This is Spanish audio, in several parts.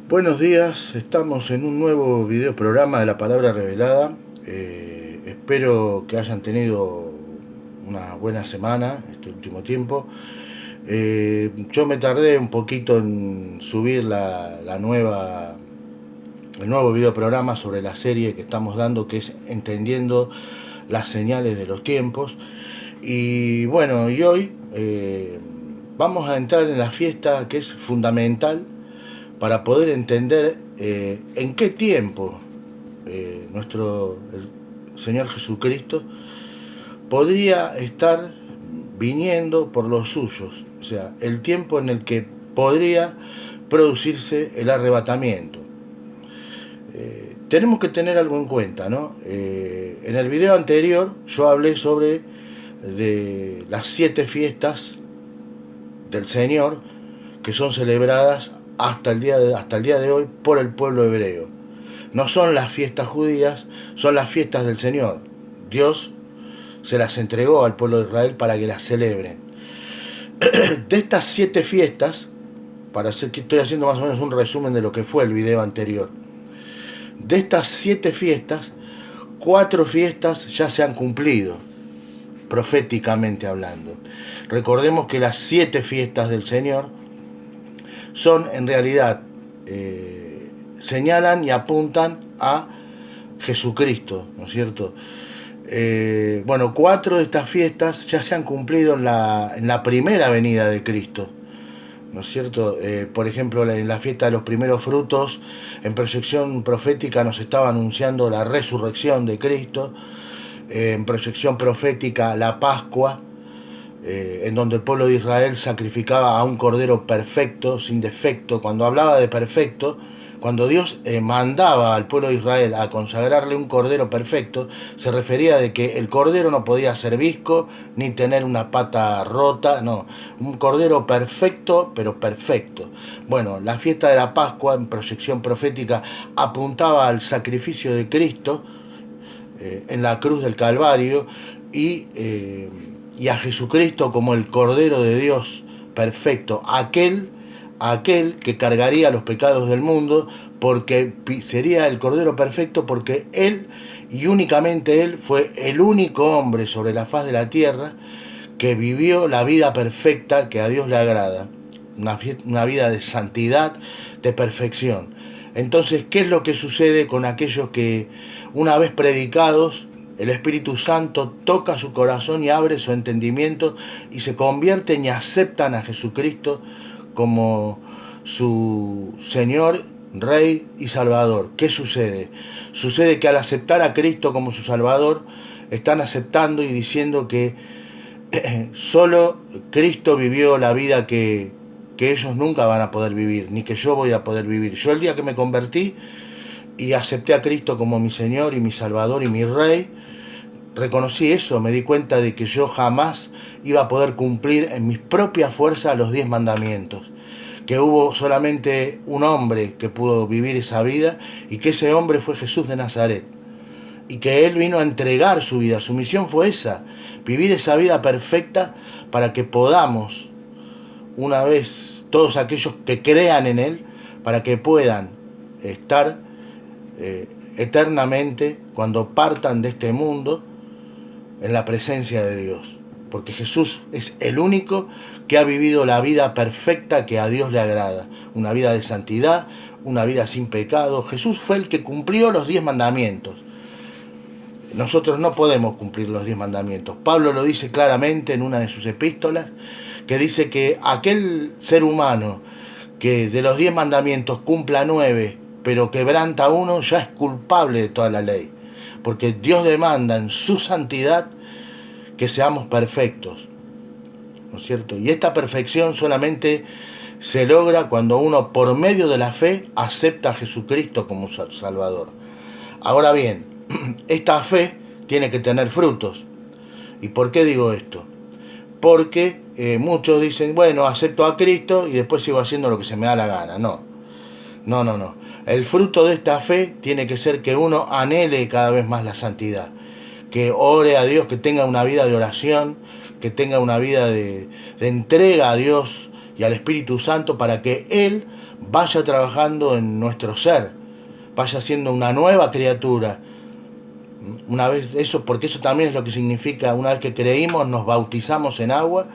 Buenos días, estamos en un nuevo video programa de la Palabra Revelada. Espero que hayan tenido una buena semana este último tiempo. Yo me tardé un poquito en subir el nuevo video programa sobre la serie que estamos dando, que es Entendiendo las señales de los tiempos. Y bueno, y hoy vamos a entrar en la fiesta que es fundamental para poder entender en qué tiempo el Señor Jesucristo podría estar viniendo por los suyos, o sea, el tiempo en el que podría producirse el arrebatamiento. Tenemos que tener algo en cuenta, ¿no? En el video anterior yo hablé sobre de las 7 fiestas del Señor que son celebradas hasta el día de hoy por el pueblo hebreo. No son las fiestas judías, son las fiestas del Señor. Dios se las entregó al pueblo de Israel para que las celebren. De estas 7 fiestas, estoy haciendo más o menos un resumen de lo que fue el video anterior. De estas 7 fiestas, 4 fiestas ya se han cumplido, proféticamente hablando. Recordemos que las 7 fiestas del Señor son en realidad, señalan y apuntan a Jesucristo, ¿no es cierto? 4 de estas fiestas ya se han cumplido en la primera venida de Cristo, ¿no es cierto? Por ejemplo, en la fiesta de los primeros frutos, en proyección profética nos estaba anunciando la resurrección de Cristo, en proyección profética la Pascua, en donde el pueblo de Israel sacrificaba a un cordero perfecto, sin defecto. Cuando hablaba de perfecto, cuando Dios mandaba al pueblo de Israel a consagrarle un cordero perfecto, se refería de que el cordero no podía ser visco ni tener una pata rota, no, un cordero perfecto, pero perfecto. Bueno, la fiesta de la Pascua, en proyección profética, apuntaba al sacrificio de Cristo en la cruz del Calvario y a Jesucristo como el Cordero de Dios perfecto, aquel que cargaría los pecados del mundo, porque sería el Cordero perfecto, porque Él y únicamente Él fue el único hombre sobre la faz de la tierra que vivió la vida perfecta que a Dios le agrada, una vida de santidad, de perfección. Entonces, ¿qué es lo que sucede con aquellos que, una vez predicados, el Espíritu Santo toca su corazón y abre su entendimiento y se convierten y aceptan a Jesucristo como su Señor, Rey y Salvador? ¿Qué sucede? Sucede que al aceptar a Cristo como su Salvador, están aceptando y diciendo que solo Cristo vivió la vida que ellos nunca van a poder vivir, ni que yo voy a poder vivir. Yo el día que me convertí y acepté a Cristo como mi Señor y mi Salvador y mi Rey, reconocí eso, me di cuenta de que yo jamás iba a poder cumplir en mis propias fuerzas los 10 mandamientos, que hubo solamente un hombre que pudo vivir esa vida y que ese hombre fue Jesús de Nazaret, y que Él vino a entregar su vida. Su misión fue esa, vivir esa vida perfecta para que podamos, una vez todos aquellos que crean en Él, para que puedan estar eternamente, cuando partan de este mundo, en la presencia de Dios. Porque Jesús es el único que ha vivido la vida perfecta que a Dios le agrada. Una vida de santidad, una vida sin pecado. Jesús fue el que cumplió los 10 mandamientos. Nosotros no podemos cumplir los 10 mandamientos. Pablo lo dice claramente en una de sus epístolas, que dice que aquel ser humano que de los 10 mandamientos cumpla 9, pero quebranta uno, ya es culpable de toda la ley. Porque Dios demanda en su santidad que seamos perfectos, ¿no es cierto? Y esta perfección solamente se logra cuando uno, por medio de la fe, acepta a Jesucristo como Salvador. Ahora bien, esta fe tiene que tener frutos. ¿Y por qué digo esto? Porque muchos dicen, bueno, acepto a Cristo y después sigo haciendo lo que se me da la gana. No. El fruto de esta fe tiene que ser que uno anhele cada vez más la santidad, que ore a Dios, que tenga una vida de oración, que tenga una vida de entrega a Dios, y al Espíritu Santo para que Él vaya trabajando en nuestro ser, vaya siendo una nueva criatura. Una vez eso, porque eso también es lo que significa, una vez que creímos, nos bautizamos en agua,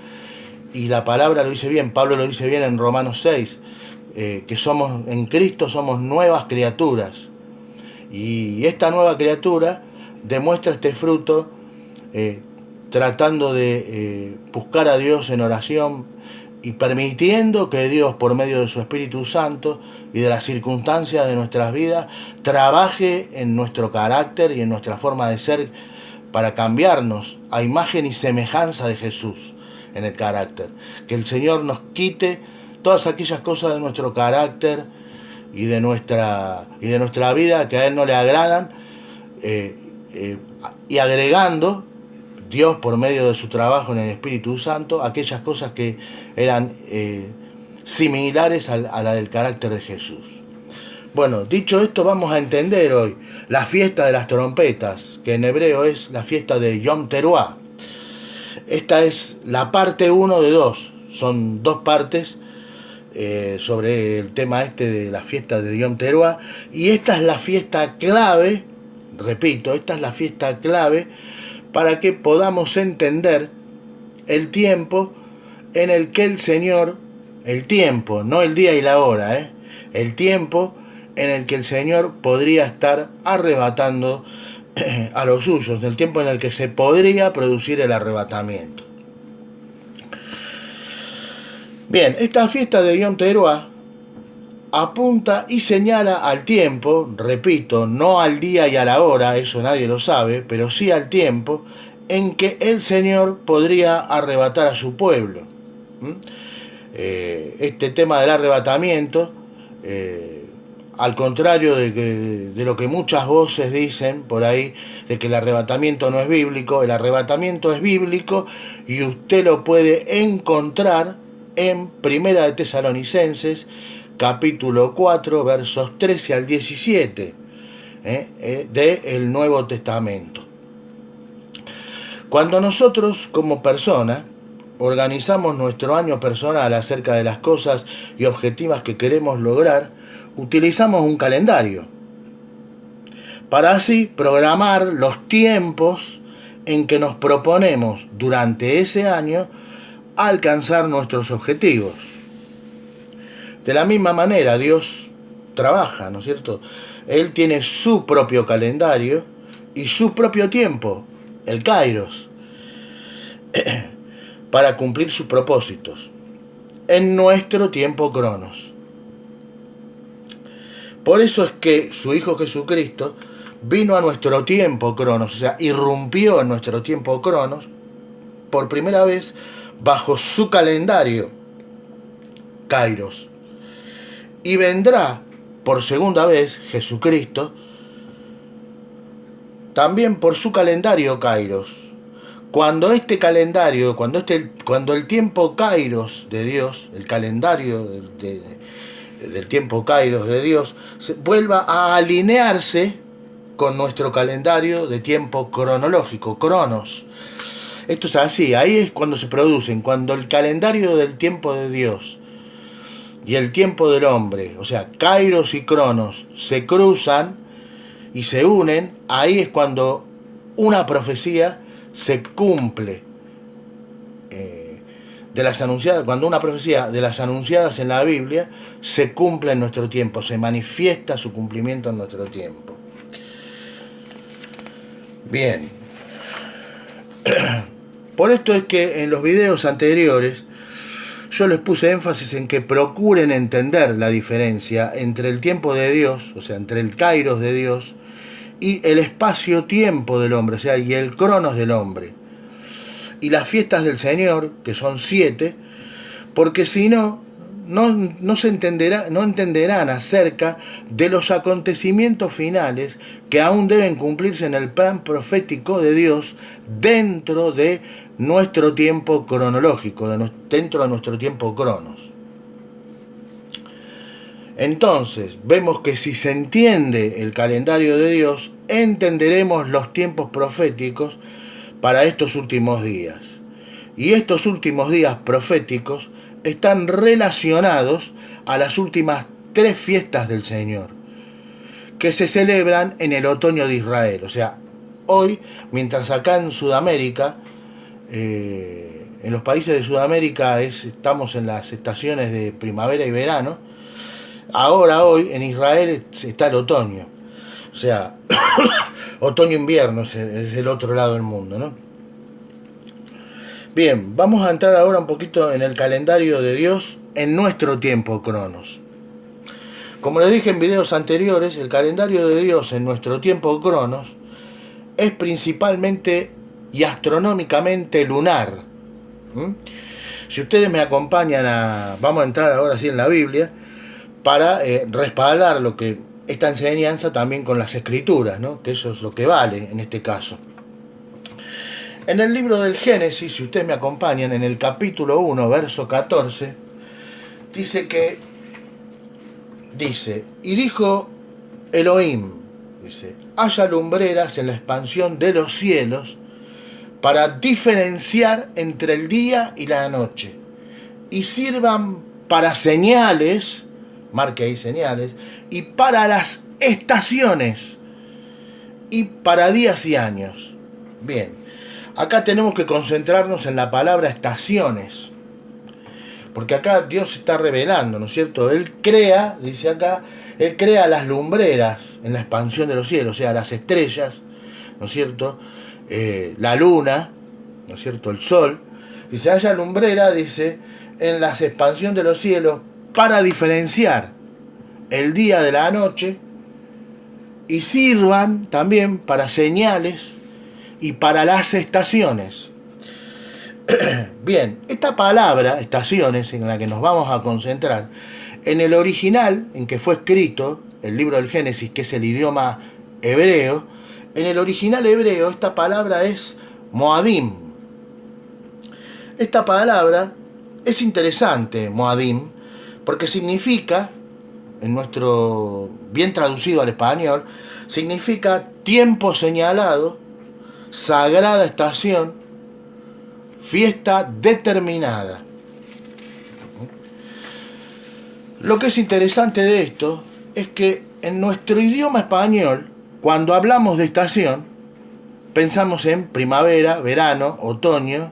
y la palabra lo dice bien, Pablo lo dice bien en Romanos 6, que somos en Cristo, somos nuevas criaturas. Y esta nueva criatura demuestra este fruto tratando de buscar a Dios en oración y permitiendo que Dios, por medio de su Espíritu Santo y de las circunstancias de nuestras vidas, trabaje en nuestro carácter y en nuestra forma de ser para cambiarnos a imagen y semejanza de Jesús en el carácter. Que el Señor nos quite todas aquellas cosas de nuestro carácter y de nuestra vida que a Él no le agradan, y agregando Dios por medio de su trabajo en el Espíritu Santo aquellas cosas que eran similares a la del carácter de Jesús. Bueno, dicho esto, vamos a entender hoy la fiesta de las trompetas, que en hebreo es la fiesta de Yom Teruah. Esta es la parte 1 de 2, son 2 partes sobre el tema de la fiesta de Yom Teruah, y esta es la fiesta clave, repito, esta es la fiesta clave para que podamos entender el tiempo en el que el Señor, el tiempo, no el día y la hora, el tiempo en el que el Señor podría estar arrebatando a los suyos, el tiempo en el que se podría producir el arrebatamiento. Bien, esta fiesta de Yom Teruah apunta y señala al tiempo, repito, no al día y a la hora, eso nadie lo sabe, pero sí al tiempo en que el Señor podría arrebatar a su pueblo. Este tema del arrebatamiento, al contrario de lo que muchas voces dicen por ahí, de que el arrebatamiento no es bíblico, el arrebatamiento es bíblico y usted lo puede encontrar en Primera de Tesalonicenses, capítulo 4, versos 13 al 17, del Nuevo Testamento. Cuando nosotros, como persona, organizamos nuestro año personal acerca de las cosas y objetivos que queremos lograr, utilizamos un calendario para así programar los tiempos en que nos proponemos durante ese año alcanzar nuestros objetivos. De la misma manera, Dios trabaja, ¿no es cierto? Él tiene su propio calendario y su propio tiempo, el Kairos, para cumplir sus propósitos en nuestro tiempo Cronos. Por eso es que su Hijo Jesucristo vino a nuestro tiempo Cronos, o sea, irrumpió en nuestro tiempo Cronos por primera vez bajo su calendario Kairos. Y vendrá por segunda vez Jesucristo también por su calendario Kairos. Cuando este calendario, cuando el tiempo Kairos de Dios, el calendario del tiempo Kairos de Dios, vuelva a alinearse con nuestro calendario de tiempo cronológico, Cronos. Esto es así, ahí es cuando se producen, cuando el calendario del tiempo de Dios y el tiempo del hombre, o sea, Kairos y Cronos, se cruzan y se unen, ahí es cuando una profecía se cumple de las anunciadas, cuando una profecía de las anunciadas en la Biblia se cumple en nuestro tiempo, se manifiesta su cumplimiento en nuestro tiempo. Bien. Por esto es que en los videos anteriores yo les puse énfasis en que procuren entender la diferencia entre el tiempo de Dios, o sea, entre el Kairos de Dios y el espacio-tiempo del hombre, o sea, y el Cronos del hombre. Y las fiestas del Señor, que son 7, porque si no entenderán acerca de los acontecimientos finales que aún deben cumplirse en el plan profético de Dios dentro de nuestro tiempo cronológico, dentro de nuestro tiempo Cronos. Entonces, vemos que si se entiende el calendario de Dios, entenderemos los tiempos proféticos para estos últimos días. Y estos últimos días proféticos están relacionados a las últimas 3 fiestas del Señor, que se celebran en el otoño de Israel. O sea, hoy, mientras acá en Sudamérica, en los países de Sudamérica estamos en las estaciones de primavera y verano, ahora hoy en Israel está el otoño. O sea, otoño-invierno es el otro lado del mundo, ¿no? Bien, vamos a entrar ahora un poquito en el calendario de Dios en nuestro tiempo Cronos. Como les dije en videos anteriores, el calendario de Dios en nuestro tiempo Cronos es principalmente y astronómicamente lunar. Si ustedes me acompañan vamos a entrar ahora sí en la Biblia para respaldar lo que esta enseñanza también con las escrituras, ¿no? Que eso es lo que vale en este caso. En el libro del Génesis, si ustedes me acompañan, en el capítulo 1, verso 14, dice, y dijo Elohim, haya lumbreras en la expansión de los cielos para diferenciar entre el día y la noche, y sirvan para señales, marque ahí señales, y para las estaciones, y para días y años. Bien, acá tenemos que concentrarnos en la palabra estaciones, porque acá Dios está revelando, ¿no es cierto? Él crea, dice acá, Él crea las lumbreras en la expansión de los cielos, o sea, las estrellas, ¿no es cierto? La luna, ¿no es cierto? El sol. Dice, haya lumbrera, dice, en la expansión de los cielos para diferenciar el día de la noche y sirvan también para señales y para las estaciones. Bien, esta palabra, estaciones, en la que nos vamos a concentrar, en el original en que fue escrito, el libro del Génesis, que es el idioma hebreo, en el original hebreo esta palabra es Moadim. Esta palabra es interesante, Moadim, porque significa, en nuestro, bien traducido al español, significa tiempo señalado, sagrada estación, fiesta determinada. Lo que es interesante de esto es que en nuestro idioma español, cuando hablamos de estación, pensamos en primavera, verano, otoño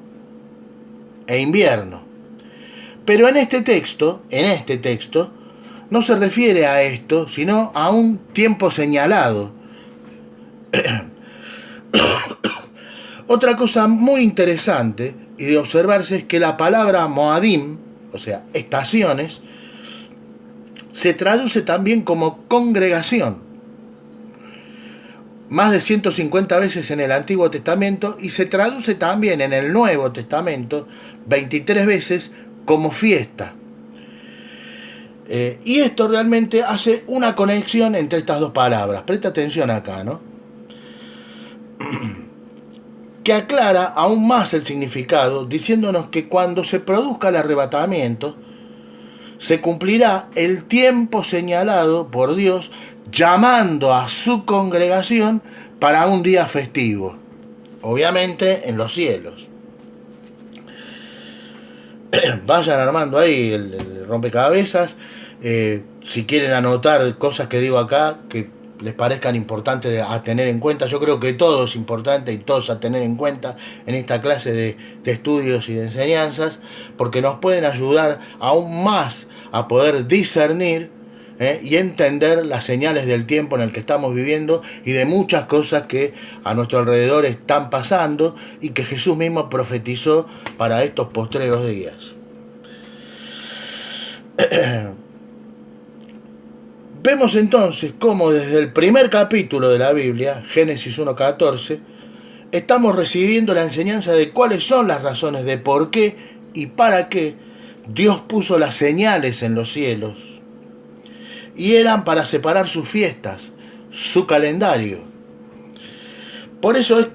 e invierno. Pero en este texto, no se refiere a esto, sino a un tiempo señalado. Otra cosa muy interesante y de observarse es que la palabra Moadim, o sea, estaciones, se traduce también como congregación. Más de 150 veces en el Antiguo Testamento y se traduce también en el Nuevo Testamento 23 veces como fiesta. Y esto realmente hace una conexión entre estas dos palabras. Presta atención acá, ¿no? Que aclara aún más el significado, diciéndonos que cuando se produzca el arrebatamiento, se cumplirá el tiempo señalado por Dios, llamando a su congregación para un día festivo, obviamente en los cielos. Vayan armando ahí el rompecabezas. Si quieren anotar cosas que digo acá, que les parezcan importantes a tener en cuenta, yo creo que todo es importante y todo es a tener en cuenta en esta clase de estudios y de enseñanzas, porque nos pueden ayudar aún más a poder discernir y entender las señales del tiempo en el que estamos viviendo y de muchas cosas que a nuestro alrededor están pasando y que Jesús mismo profetizó para estos postreros días. Vemos entonces cómo desde el primer capítulo de la Biblia, Génesis 1:14, estamos recibiendo la enseñanza de cuáles son las razones de por qué y para qué Dios puso las señales en los cielos. Y eran para separar sus fiestas, su calendario. Por eso es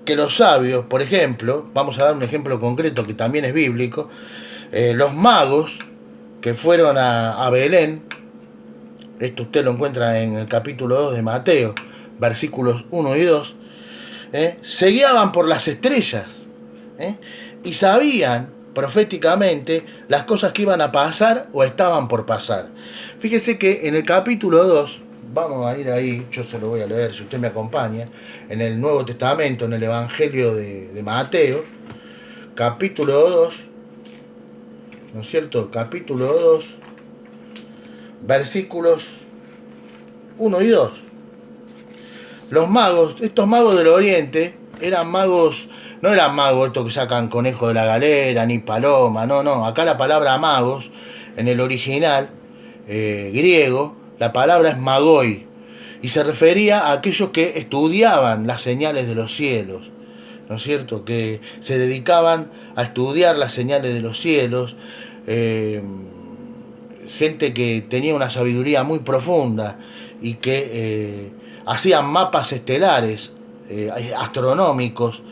que los sabios, por ejemplo, vamos a dar un ejemplo concreto que también es bíblico, los magos que fueron a Belén, esto usted lo encuentra en el capítulo 2 de Mateo, versículos 1 y 2, se guiaban por las estrellas y sabían proféticamente las cosas que iban a pasar o estaban por pasar. Fíjese que en el capítulo 2, vamos a ir ahí, yo se lo voy a leer si usted me acompaña, en el Nuevo Testamento, en el Evangelio de Mateo, capítulo 2, ¿no es cierto? Capítulo 2, versículos 1 y 2. Los magos, estos magos del Oriente, eran magos, no eran magos estos que sacan conejo de la galera, ni paloma, no. Acá la palabra magos, en el original griego, la palabra es magoi, y se refería a aquellos que estudiaban las señales de los cielos, ¿no es cierto? Que se dedicaban a estudiar las señales de los cielos, gente que tenía una sabiduría muy profunda y que hacían mapas estelares, astronómicos,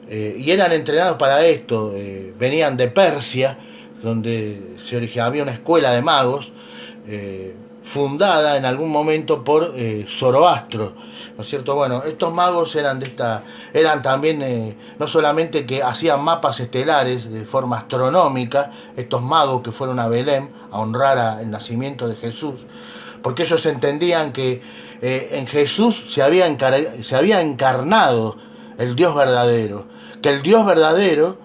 y eran entrenados para esto. Venían de Persia, donde había una escuela de magos, fundada en algún momento por Zoroastro, ¿no es cierto? Bueno, estos magos eran también, no solamente que hacían mapas estelares de forma astronómica, estos magos que fueron a Belén a honrar el nacimiento de Jesús, porque ellos entendían que en Jesús se había encarnado el Dios verdadero, que el Dios verdadero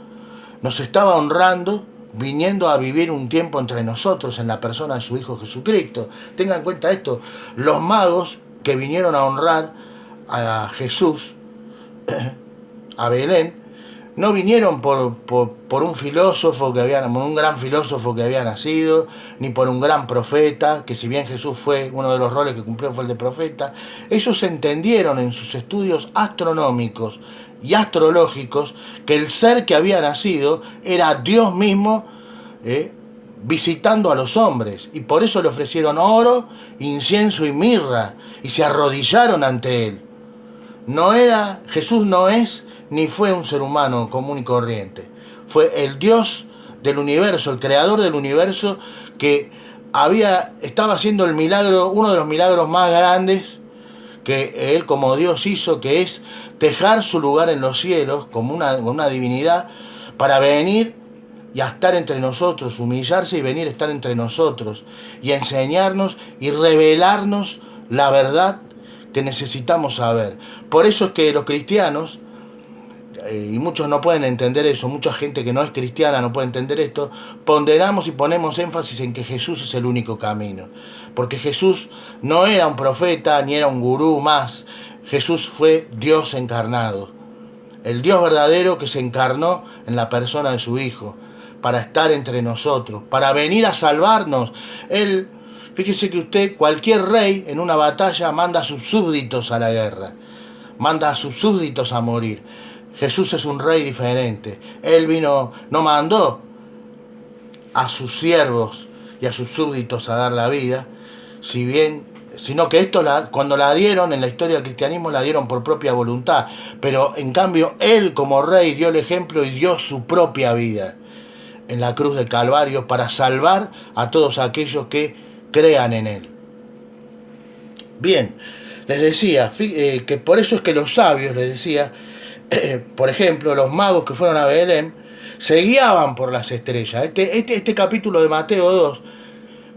nos estaba honrando viniendo a vivir un tiempo entre nosotros en la persona de su Hijo Jesucristo. Tengan en cuenta esto, los magos que vinieron a honrar a Jesús, a Belén, no vinieron por un filósofo por un gran filósofo que había nacido, ni por un gran profeta, que si bien Jesús fue uno de los roles que cumplió fue el de profeta. Ellos entendieron en sus estudios astronómicos y astrológicos que el ser que había nacido era Dios mismo, visitando a los hombres, y por eso le ofrecieron oro, incienso y mirra, y se arrodillaron ante él. Jesús no es ni fue un ser humano común y corriente. Fue el Dios del universo, el creador del universo, que estaba haciendo el milagro, uno de los milagros más grandes que él como Dios hizo, que es dejar su lugar en los cielos como una divinidad para venir y a estar entre nosotros, humillarse y venir a estar entre nosotros y enseñarnos y revelarnos la verdad que necesitamos saber. Por eso es que los cristianos, y muchos no pueden entender eso, mucha gente que no es cristiana no puede entender esto, ponderamos y ponemos énfasis en que Jesús es el único camino, porque Jesús no era un profeta ni era un gurú más. Jesús fue Dios encarnado, el Dios verdadero que se encarnó en la persona de su Hijo para estar entre nosotros, para venir a salvarnos. Fíjese que usted, cualquier rey en una batalla manda a sus súbditos a la guerra, manda a sus súbditos a morir. Jesús es un rey diferente. Él no mandó a sus siervos y a sus súbditos a dar la vida, sino que cuando la dieron en la historia del cristianismo, la dieron por propia voluntad. Pero en cambio, él como rey dio el ejemplo y dio su propia vida en la cruz del Calvario para salvar a todos aquellos que crean en él. Bien, les decía que por eso es que los sabios, les decía, por ejemplo, los magos que fueron a Belén se guiaban por las estrellas. Este capítulo de Mateo 2,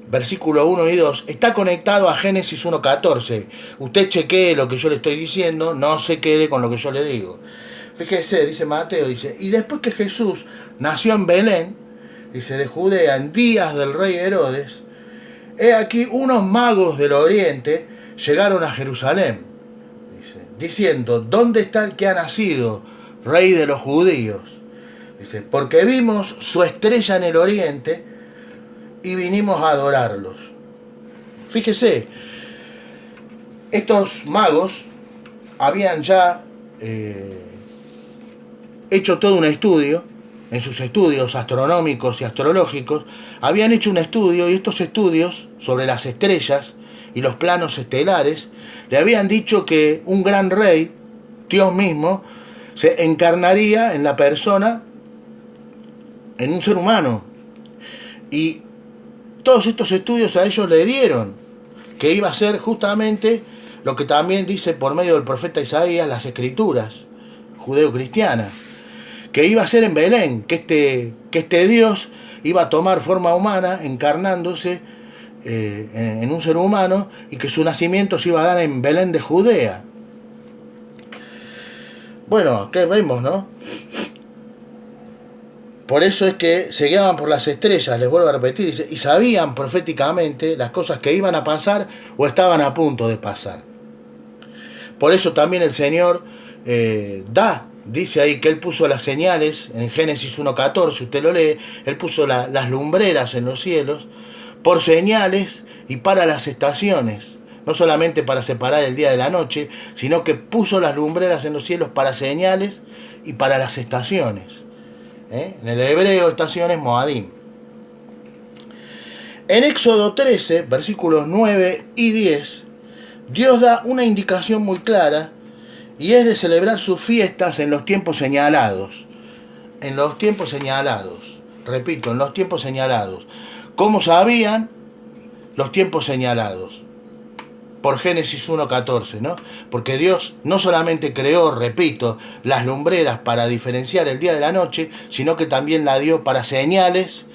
versículo 1 y 2, está conectado a Génesis 1:14. Usted chequee lo que yo le estoy diciendo, no se quede con lo que yo le digo. Fíjese, dice Mateo, y después que Jesús nació en Belén, dice, de Judea, en días del rey Herodes, he aquí unos magos del oriente llegaron a Jerusalén, diciendo, ¿dónde está el que ha nacido, rey de los judíos? Dice, porque vimos su estrella en el oriente y vinimos a adorarlos. Fíjese, estos magos habían ya hecho todo un estudio, en sus estudios astronómicos y astrológicos, habían hecho un estudio, y estos estudios sobre las estrellas y los planos estelares le habían dicho que un gran rey, Dios mismo, se encarnaría en la persona, en un ser humano. Y todos estos estudios a ellos le dieron que iba a ser justamente lo que también dice por medio del profeta Isaías las escrituras judeo-cristianas, que iba a ser en Belén, que este Dios iba a tomar forma humana, encarnándose en un ser humano, y que su nacimiento se iba a dar en Belén de Judea. Bueno, ¿qué vemos, no? Por eso es que se guiaban por las estrellas, les vuelvo a repetir, y sabían proféticamente las cosas que iban a pasar o estaban a punto de pasar. Por eso también el Señor dice ahí que Él puso las señales, en Génesis 1.14, usted lo lee, Él puso las lumbreras en los cielos, por señales y para las estaciones. No solamente para separar el día de la noche, sino que puso las lumbreras en los cielos para señales y para las estaciones. En el hebreo, estaciones, Moadim. En Éxodo 13, versículos 9 y 10, Dios da una indicación muy clara, y es de celebrar sus fiestas en los tiempos señalados. En los tiempos señalados. Repito, en los tiempos señalados. ¿Cómo sabían los tiempos señalados? Por Génesis 1.14, ¿no? Porque Dios no solamente creó, repito, las lumbreras para diferenciar el día de la noche, sino que también la dio para señales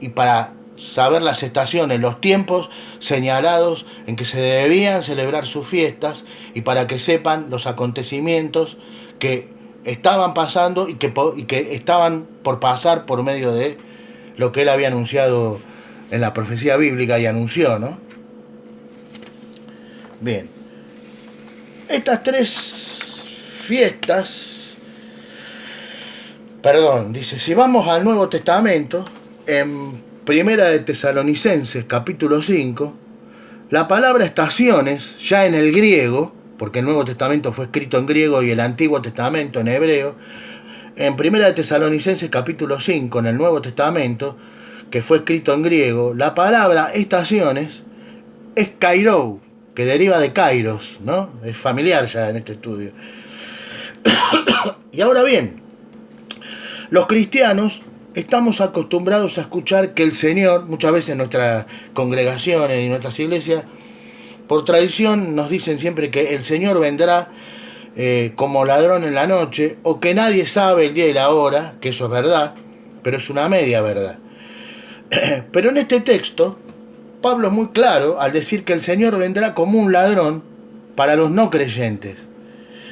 y para saber las estaciones, los tiempos señalados en que se debían celebrar sus fiestas, y para que sepan los acontecimientos que estaban pasando y que estaban por pasar por medio de lo que Él había anunciado en la profecía bíblica y anunció, ¿no? Bien, estas tres fiestas, dice, si vamos al Nuevo Testamento, en Primera de Tesalonicenses, capítulo 5, la palabra estaciones, ya en el griego, porque el Nuevo Testamento fue escrito en griego y el Antiguo Testamento en hebreo, en Primera de Tesalonicenses, capítulo 5, en el Nuevo Testamento, que fue escrito en griego, la palabra estaciones es kairou, que deriva de kairos, ¿no? Es familiar ya en este estudio. Y ahora bien, los cristianos estamos acostumbrados a escuchar que el Señor, muchas veces en nuestras congregaciones y nuestras iglesias, por tradición nos dicen siempre que el Señor vendrá como ladrón en la noche, o que nadie sabe el día y la hora, que eso es verdad, pero es una media verdad. Pero en este texto, Pablo es muy claro al decir que el Señor vendrá como un ladrón para los no creyentes.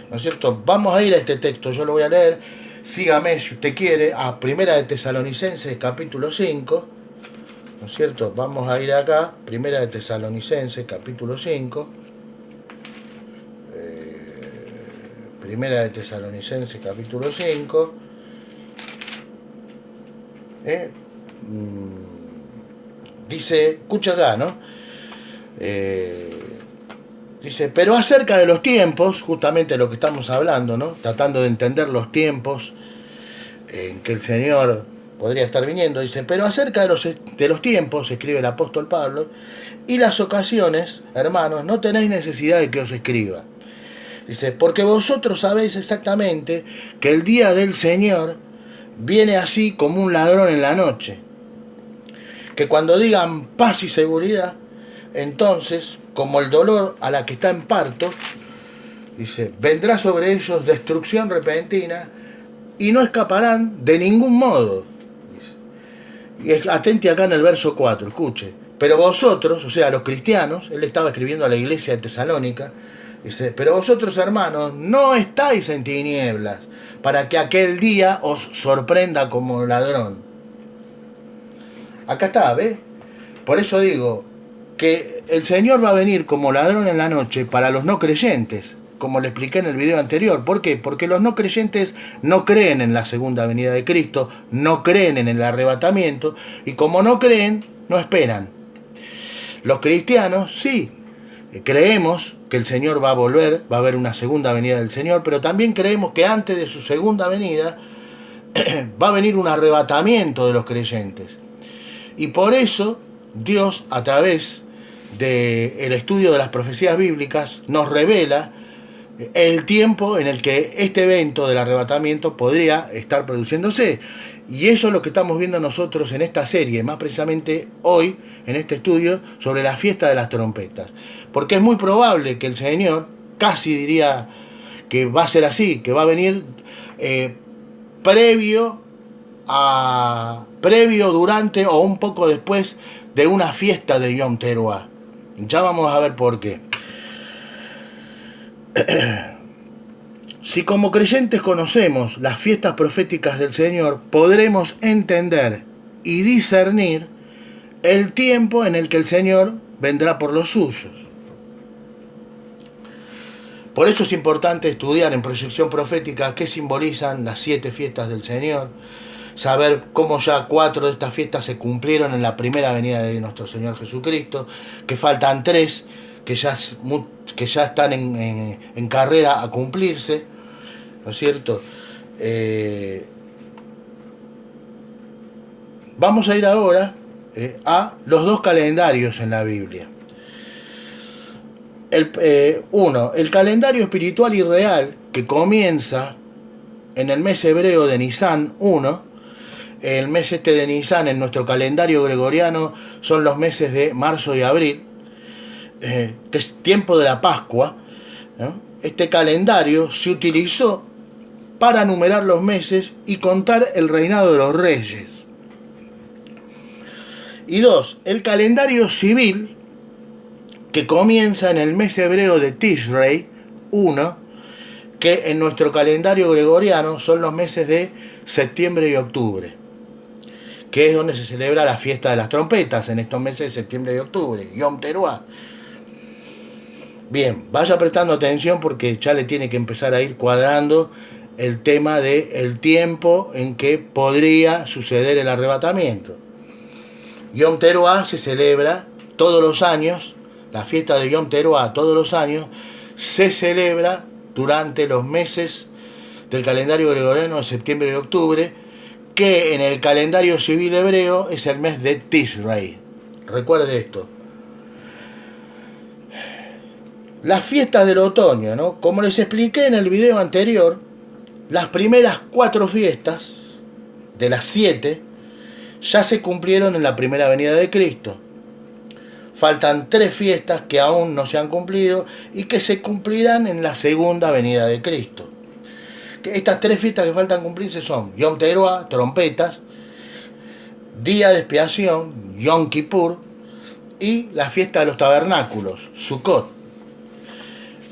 ¿No es cierto? Vamos a ir a este texto, yo lo voy a leer. Sígame si usted quiere a Primera de Tesalonicenses, capítulo 5. ¿No es cierto? Vamos a ir acá, Primera de Tesalonicenses, capítulo 5. Primera de Tesalonicenses, capítulo 5. Dice, escúchala, ¿no? Dice, pero acerca de los tiempos, justamente lo que estamos hablando, ¿no? Tratando de entender los tiempos en que el Señor podría estar viniendo. Dice, pero acerca de los tiempos, escribe el apóstol Pablo, y las ocasiones, hermanos, no tenéis necesidad de que os escriba. Dice, porque vosotros sabéis exactamente que el día del Señor viene así como un ladrón en la noche. Que cuando digan paz y seguridad, entonces, como el dolor a la que está en parto, dice, vendrá sobre ellos destrucción repentina y no escaparán de ningún modo. Dice. Y atente acá en el verso 4, escuche. Pero vosotros, o sea, los cristianos, él estaba escribiendo a la iglesia de Tesalónica, dice, pero vosotros, hermanos, no estáis en tinieblas, para que aquel día os sorprenda como ladrón. Acá está, ¿ves? Por eso digo que el Señor va a venir como ladrón en la noche para los no creyentes, como le expliqué en el video anterior. ¿Por qué? Porque los no creyentes no creen en la segunda venida de Cristo, no creen en el arrebatamiento, y como no creen, no esperan. Los cristianos sí, creemos que el Señor va a volver, va a haber una segunda venida del Señor, pero también creemos que antes de su segunda venida va a venir un arrebatamiento de los creyentes. Y por eso Dios, a través del estudio de las profecías bíblicas, nos revela el tiempo en el que este evento del arrebatamiento podría estar produciéndose. Y eso es lo que estamos viendo nosotros en esta serie, más precisamente hoy, en este estudio, sobre la fiesta de las trompetas. Porque es muy probable que el Señor, casi diría que va a ser así, que va a venir previo, durante o un poco después de una fiesta de Yom Teruah. Ya vamos a ver por qué. Si como creyentes conocemos las fiestas proféticas del Señor, podremos entender y discernir el tiempo en el que el Señor vendrá por los suyos. Por eso es importante estudiar en proyección profética qué simbolizan las 7 fiestas del Señor, saber cómo ya 4 de estas fiestas se cumplieron en la primera venida de nuestro Señor Jesucristo, que faltan 3 que ya están en carrera a cumplirse, ¿no es cierto? Vamos a ir ahora a los 2 calendarios en la Biblia. El calendario espiritual y real, que comienza en el mes hebreo de Nisan 1. El mes de Nisan en nuestro calendario gregoriano son los meses de marzo y abril, que es tiempo de la Pascua, ¿no? Este calendario se utilizó para numerar los meses y contar el reinado de los reyes. Y 2, el calendario civil, que comienza en el mes hebreo de Tishrei 1, que en nuestro calendario gregoriano son los meses de septiembre y octubre, que es donde se celebra la fiesta de las trompetas, en estos meses de septiembre y octubre, Yom Teruah. Bien, vaya prestando atención porque ya le tiene que empezar a ir cuadrando el tema del tiempo en que podría suceder el arrebatamiento. Yom Teruah se celebra todos los años. La fiesta de Yom Teruah todos los años se celebra durante los meses del calendario gregoriano de septiembre y octubre, que en el calendario civil hebreo es el mes de Tishrei. Recuerde esto. Las fiestas del otoño, ¿no? Como les expliqué en el video anterior, las primeras 4 fiestas de las 7 ya se cumplieron en la primera venida de Cristo. Faltan 3 fiestas que aún no se han cumplido y que se cumplirán en la segunda venida de Cristo. Estas 3 fiestas que faltan cumplirse son Yom Teruah, trompetas, Día de Expiación, Yom Kippur, y la fiesta de los tabernáculos, Sukkot.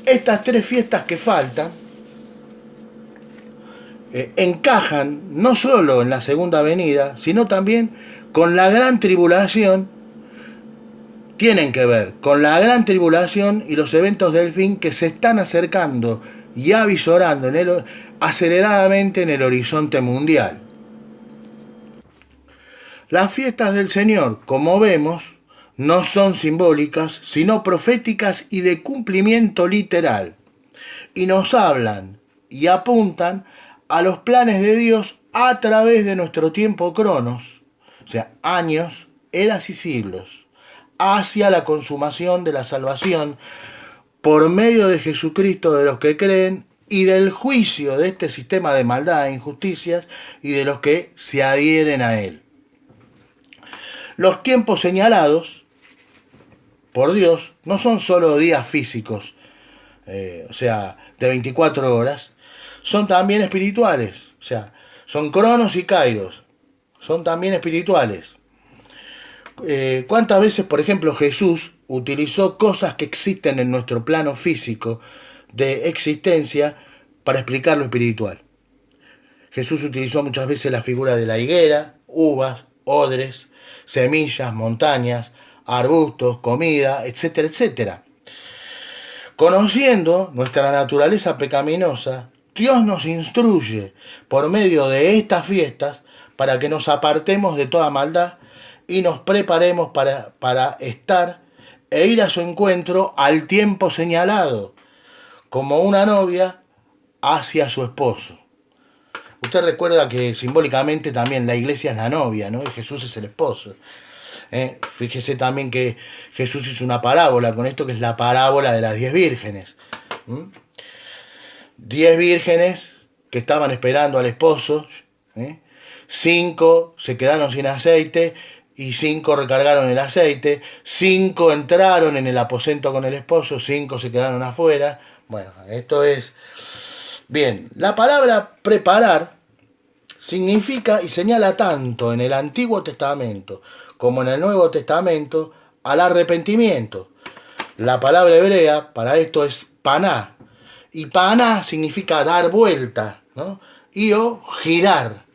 Estas 3 fiestas que faltan encajan no solo en la segunda venida, sino también con la gran tribulación. Tienen que ver con la gran tribulación y los eventos del fin que se están acercando y avisorando aceleradamente en el horizonte mundial. Las fiestas del Señor, como vemos, no son simbólicas, sino proféticas y de cumplimiento literal, y nos hablan y apuntan a los planes de Dios a través de nuestro tiempo cronos, o sea, años, eras y siglos, hacia la consumación de la salvación por medio de Jesucristo de los que creen y del juicio de este sistema de maldad e injusticias y de los que se adhieren a él. Los tiempos señalados por Dios no son solo días físicos, o sea, de 24 horas, son también espirituales, o sea, son cronos y kairos, son también espirituales. ¿Cuántas veces, por ejemplo, Jesús utilizó cosas que existen en nuestro plano físico de existencia para explicar lo espiritual? Jesús utilizó muchas veces la figura de la higuera, uvas, odres, semillas, montañas, arbustos, comida, etcétera, etcétera. Conociendo nuestra naturaleza pecaminosa, Dios nos instruye por medio de estas fiestas para que nos apartemos de toda maldad y nos preparemos para estar e ir a su encuentro al tiempo señalado, como una novia hacia su esposo. Usted recuerda que simbólicamente también la iglesia es la novia, ¿no? Y Jesús es el esposo. Fíjese también que Jesús hizo una parábola con esto, que es la parábola de las 10 vírgenes. 10 vírgenes que estaban esperando al esposo, 5 se quedaron sin aceite y 5 recargaron el aceite, 5 entraron en el aposento con el esposo, 5 se quedaron afuera. Bueno, esto es... Bien, la palabra preparar significa y señala tanto en el Antiguo Testamento como en el Nuevo Testamento al arrepentimiento. La palabra hebrea para esto es paná. Y paná significa dar vuelta, ¿no? Y o girar.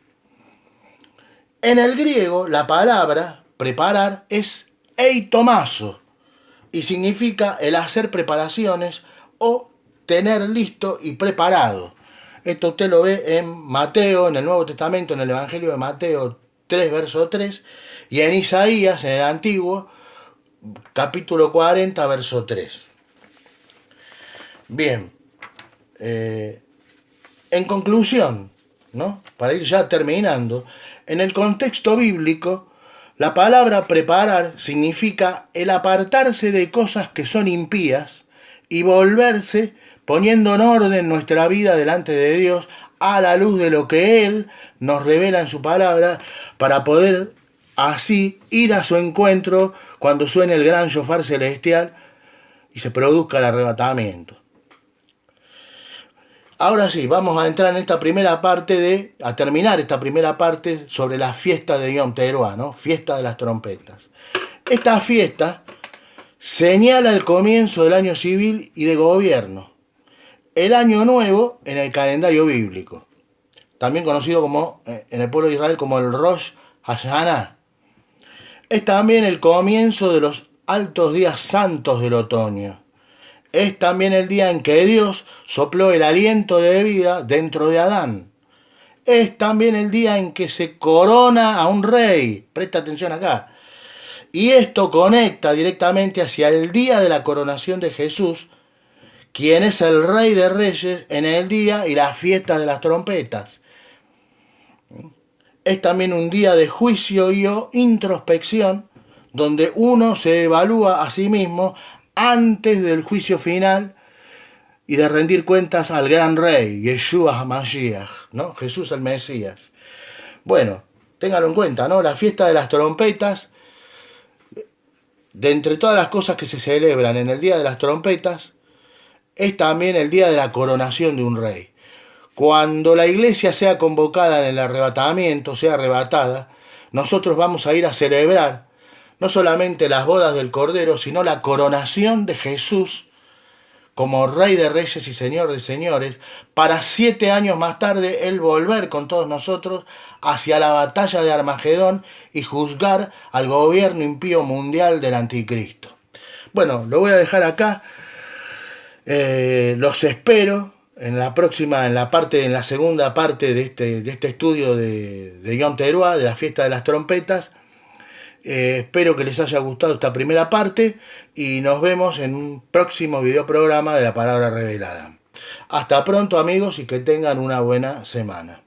En el griego, la palabra preparar es eitomazo y significa el hacer preparaciones o tener listo y preparado. Esto usted lo ve en Mateo, en el Nuevo Testamento, en el Evangelio de Mateo 3, verso 3, y en Isaías, en el Antiguo, capítulo 40, verso 3. Bien, en conclusión, ¿no? Para ir ya terminando, en el contexto bíblico, la palabra preparar significa el apartarse de cosas que son impías y volverse poniendo en orden nuestra vida delante de Dios a la luz de lo que Él nos revela en su palabra para poder así ir a su encuentro cuando suene el gran shofar celestial y se produzca el arrebatamiento. Ahora sí, vamos a entrar en esta primera parte a terminar esta primera parte sobre la fiesta de Yom Teruah, ¿no? Fiesta de las trompetas. Esta fiesta señala el comienzo del año civil y de gobierno, el año nuevo en el calendario bíblico, también conocido como en el pueblo de Israel como el Rosh Hashanah. Es también el comienzo de los altos días santos del otoño. Es también el día en que Dios sopló el aliento de vida dentro de Adán. Es también el día en que se corona a un rey. Presta atención acá. Y esto conecta directamente hacia el día de la coronación de Jesús, quien es el Rey de Reyes en el día y la fiesta de las trompetas. Es también un día de juicio y o introspección, donde uno se evalúa a sí mismo antes del juicio final y de rendir cuentas al gran rey, Yeshua HaMashiach, ¿no? Jesús el Mesías. Bueno, ténganlo en cuenta, ¿no? La fiesta de las trompetas, de entre todas las cosas que se celebran en el día de las trompetas, es también el día de la coronación de un rey. Cuando la iglesia sea convocada en el arrebatamiento, sea arrebatada, nosotros vamos a ir a celebrar no solamente las bodas del Cordero, sino la coronación de Jesús como Rey de Reyes y Señor de Señores, para 7 años más tarde Él volver con todos nosotros hacia la batalla de Armagedón y juzgar al gobierno impío mundial del Anticristo. Bueno, lo voy a dejar acá. Los espero en la segunda parte de este estudio de Yom Teruah, de la fiesta de las trompetas. Espero que les haya gustado esta primera parte y nos vemos en un próximo videoprograma de la Palabra Revelada. Hasta pronto, amigos, y que tengan una buena semana.